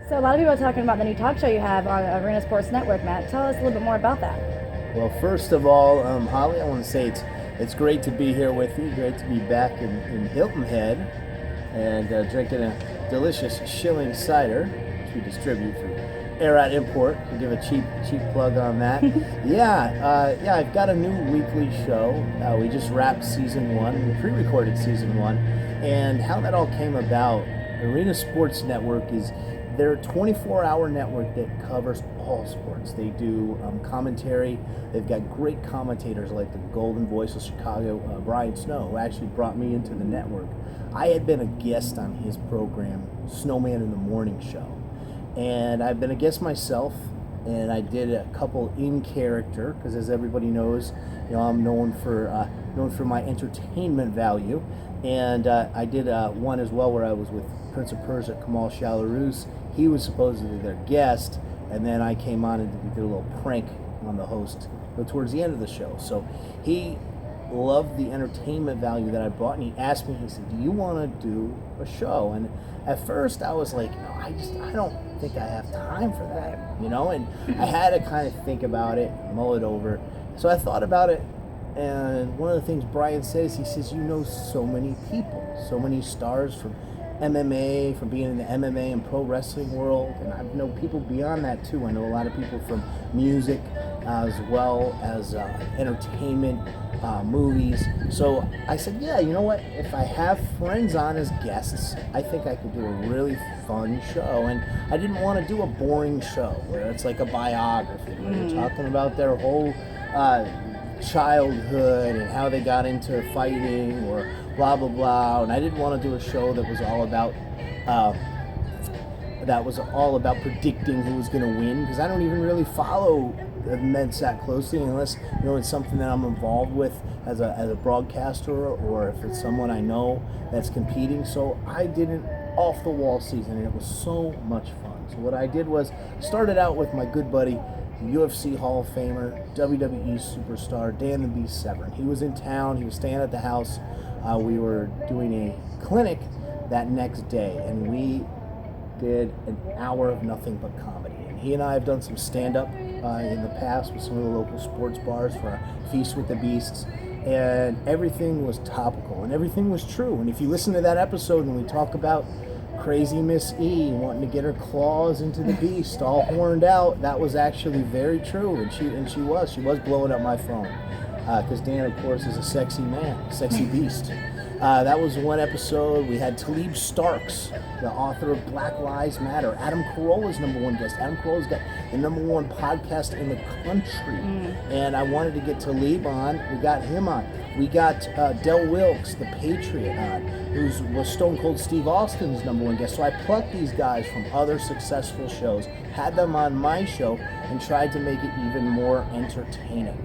So a lot of people are talking about the new talk show you have on Arena Sports Network, Matt. Tell us a little bit more about that. Well, first of all, Holly, I want to say it's great to be here with you. Great to be back in Hilton Head and drinking a delicious Schilling cider, which we distribute for Air Out Import. We'll give a cheap plug on that. Yeah, I've got a new weekly show. We just wrapped season 1. We pre-recorded season 1. And how that all came about, Arena Sports Network is they're a 24-hour network that covers all sports. They do commentary. They've got great commentators like the Golden Voice of Chicago, Brian Snow, who actually brought me into the network. I had been a guest on his program, Snowman in the Morning Show. And I've been a guest myself, and I did a couple in character, because as everybody knows, I'm known for my entertainment value. And I did one as well where I was with Prince of Persia, Kamal Shalarus. He was supposedly their guest, and then I came on and we did a little prank on the host towards the end of the show. So he loved the entertainment value that I brought, and he asked me, he said, do you want to do a show? And at first I was like, no, I don't think I have time for that, and I had to kind of think about it, mull it over. So I thought about it, and one of the things Brian says, he says, you know so many people, so many stars from MMA, from being in the MMA and pro wrestling world, and I know people beyond that too. I know a lot of people from music as well as entertainment, movies. So I said, yeah, you know what? If I have friends on as guests, I think I could do a really fun show. And I didn't want to do a boring show where it's like a biography, where you're talking about their whole childhood and how they got into fighting or blah blah blah. And I didn't want to do a show that was all about predicting who was going to win, because I don't even really follow the men's that closely unless it's something that I'm involved with as a broadcaster, or if it's someone I know that's competing. So I did an off the wall season, and it was so much fun. So what I did was started out with my good buddy, UFC Hall of Famer, WWE superstar Dan the Beast Severn. He was in town. He was staying at the house. We were doing a clinic that next day, and we did an hour of nothing but comedy. And he and I have done some stand-up in the past with some of the local sports bars for our Feast with the Beasts, and everything was topical and everything was true. And if you listen to that episode and we talk about crazy Miss E wanting to get her claws into the beast all horned out, that was actually very true, and she was blowing up my phone, because Dan, of course, is a sexy man, sexy beast. That was one episode. We had Talib Starks, the author of Black Lives Matter. Adam Carolla's #1 guest. Adam Carolla's got the #1 podcast in the country. And I wanted to get Talib on. We got him on. We got Del Wilkes, the Patriot, on, who was Stone Cold Steve Austin's #1 guest. So I plucked these guys from other successful shows, had them on my show, and tried to make it even more entertaining.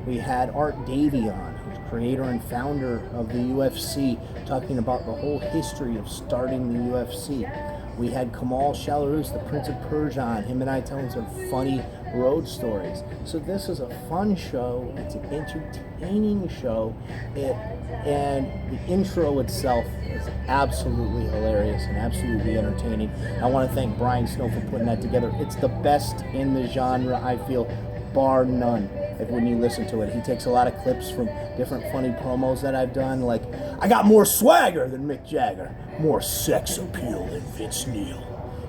We had Art Davie on, creator and founder of the UFC, talking about the whole history of starting the UFC. We had Kamal Shalarus, the Prince of Persia, on, him and I telling some funny road stories. So this is a fun show. It's an entertaining show. And the intro itself is absolutely hilarious and absolutely entertaining. I want to thank Brian Snow for putting that together. It's the best in the genre, I feel, bar none. When you listen to it, he takes a lot of clips from different funny promos that I've done, like, I got more swagger than Mick Jagger, more sex appeal than Vince Neil.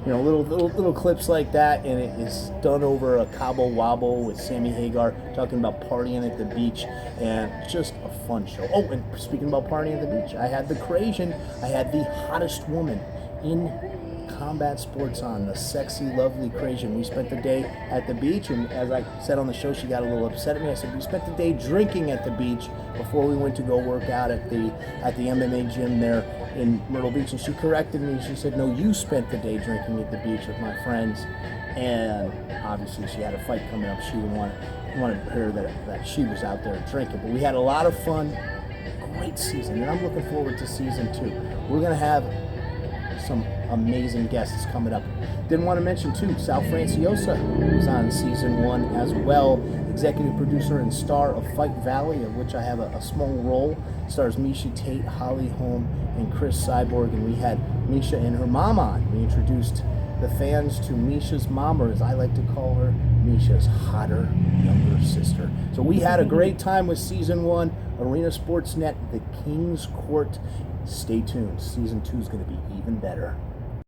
Little clips like that, and it is done over a Cabo Wabo with Sammy Hagar talking about partying at the beach, and just a fun show. Oh, and speaking about partying at the beach, I had the Crazian, I had the hottest woman in combat sports on, the sexy, lovely Crazian. We spent the day at the beach, and as I said on the show, she got a little upset at me. I said, we spent the day drinking at the beach before we went to go work out at the MMA gym there in Myrtle Beach, and she corrected me. She said, no, you spent the day drinking at the beach with my friends. And obviously she had a fight coming up. She wanted to hear that she was out there drinking. But we had a lot of fun, great season, and I'm looking forward to season 2. We're going to have some amazing guests coming up. Didn't want to mention too, Sal Franciosa was on season 1 as well. executive producer and star of Fight Valley, of which I have a small role. Stars Misha Tate, Holly Holm, and Chris Cyborg. And we had Misha and her mom on. We introduced the fans to Misha's mom, or as I like to call her, Misha's hotter younger sister. So we had a great time with Season 1, Arena Sports Net, The King's Court. Stay tuned. Season 2 is going to be even better.